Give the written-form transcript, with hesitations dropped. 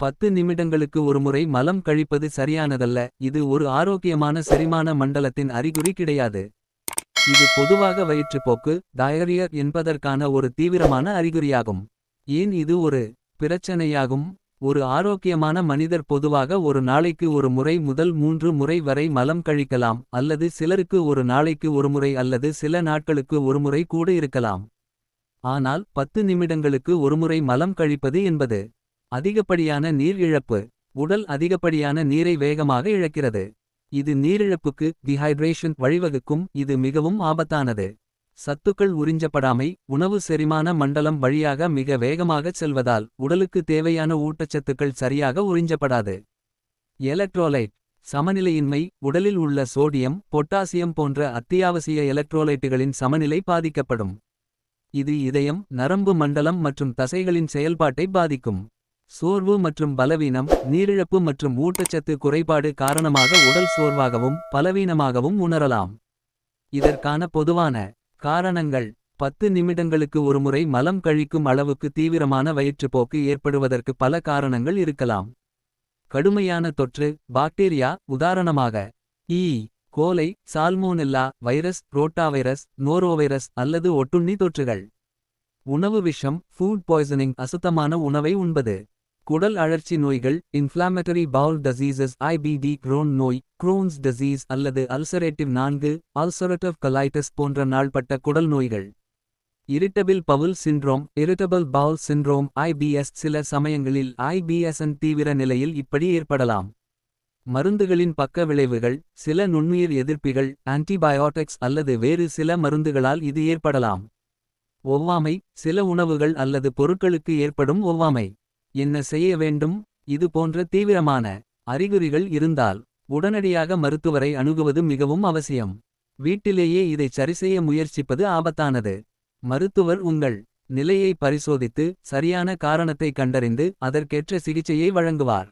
10 நிமிடங்களுக்கு ஒருமுறை மலம் கழிப்பது சரியானதல்ல. இது ஒரு ஆரோக்கியமான செரிமான மண்டலத்தின் அறிகுறி கிடையாது. இது பொதுவாக வயிற்றுப்போக்கு டயரியா என்பதற்கான ஒரு தீவிரமான அறிகுறியாகும். ஏன் இது ஒரு பிரச்சனையாகும்? ஒரு ஆரோக்கியமான மனிதர் பொதுவாக ஒரு நாளைக்கு ஒரு முறை முதல் 3 முறை வரை மலம் கழிக்கலாம். அல்லது சிலருக்கு ஒரு நாளைக்கு ஒருமுறை அல்லது சில நாட்களுக்கு ஒருமுறை கூட இருக்கலாம். ஆனால் 10 நிமிடங்களுக்கு ஒருமுறை மலம் கழிப்பது என்பது அதிகப்படியான நீர் இழப்பு. உடல் அதிகப்படியான நீரை வேகமாக இழக்கிறது. இது நீரிழப்புக்கு டிஹைட்ரேஷன் வழிவகுக்கும். இது மிகவும் ஆபத்தானது. சத்துக்கள் உறிஞ்சப்படாமை உணவு செரிமான மண்டலம் வழியாக மிக வேகமாகச் செல்வதால். உடலுக்கு தேவையான ஊட்டச்சத்துக்கள் சரியாக உறிஞ்சப்படாது. எலக்ட்ரோலைட் சமநிலையின்மை உடலில் உள்ள சோடியம் பொட்டாசியம் போன்ற அத்தியாவசிய எலக்ட்ரோலைட்டுகளின் சமநிலை பாதிக்கப்படும். இது இதயம் நரம்பு மண்டலம் மற்றும் தசைகளின் செயல்பாட்டை பாதிக்கும். சோர்வு மற்றும் பலவீனம் நீரிழப்பு மற்றும் ஊட்டச்சத்து குறைபாடு காரணமாக உடல் சோர்வாகவும் பலவீனமாகவும் உணரலாம். இதற்கான பொதுவான காரணங்கள் 10 நிமிடங்களுக்கு ஒருமுறை மலம் கழிக்கும் அளவுக்கு தீவிரமான வயிற்றுப்போக்கு ஏற்படுவதற்கு பல காரணங்கள் இருக்கலாம். கடுமையான தொற்று பாக்டீரியா உதாரணமாக ஈ. கோலை சால்மோனெல்லா வைரஸ் ரோட்டாவைரஸ் நோரோவைரஸ் அல்லது ஒட்டுண்ணி தொற்றுகள். உணவு விஷம் ஃபுட் பாய்சனிங் அசுத்தமான உணவை உண்பது. குடல் அழற்சி நோய்கள் inflammatory bowel diseases IBD Crohn நோய் குரோன்ஸ் டிசீஸ் அல்லது அல்சரேட்டிவ் 4 அல்சரேட்டிவ் கொலைட்டிஸ் போன்ற நாள்பட்ட குடல் நோய்கள். Irritable bowel syndrome irritable bowel syndrome IBS சில சமயங்களில் ஐபிஎஸ்ன் தீவிர நிலையில் இப்படி ஏற்படலாம். மருந்துகளின் பக்க விளைவுகள் சில நுண்ணுயிர் எதிர்ப்பிகள் ஆன்டிபயோட்டிக்ஸ் அல்லது வேறு சில மருந்துகளால் இது ஏற்படலாம். ஒவ்வாமை சில உணவுகள் அல்லது பொருட்களுக்கு ஏற்படும் ஒவ்வாமை. என்ன செய்ய வேண்டும்? இது போன்ற தீவிரமான அறிகுறிகள் இருந்தால் உடனடியாக மருத்துவரை அணுகுவது மிகவும் அவசியம். வீட்டிலேயே இதை சரிசெய்ய முயற்சிப்பது ஆபத்தானது. மருத்துவர் உங்கள் நிலையை பரிசோதித்து சரியான காரணத்தை கண்டறிந்து அதற்கேற்ற சிகிச்சையை வழங்குவார்.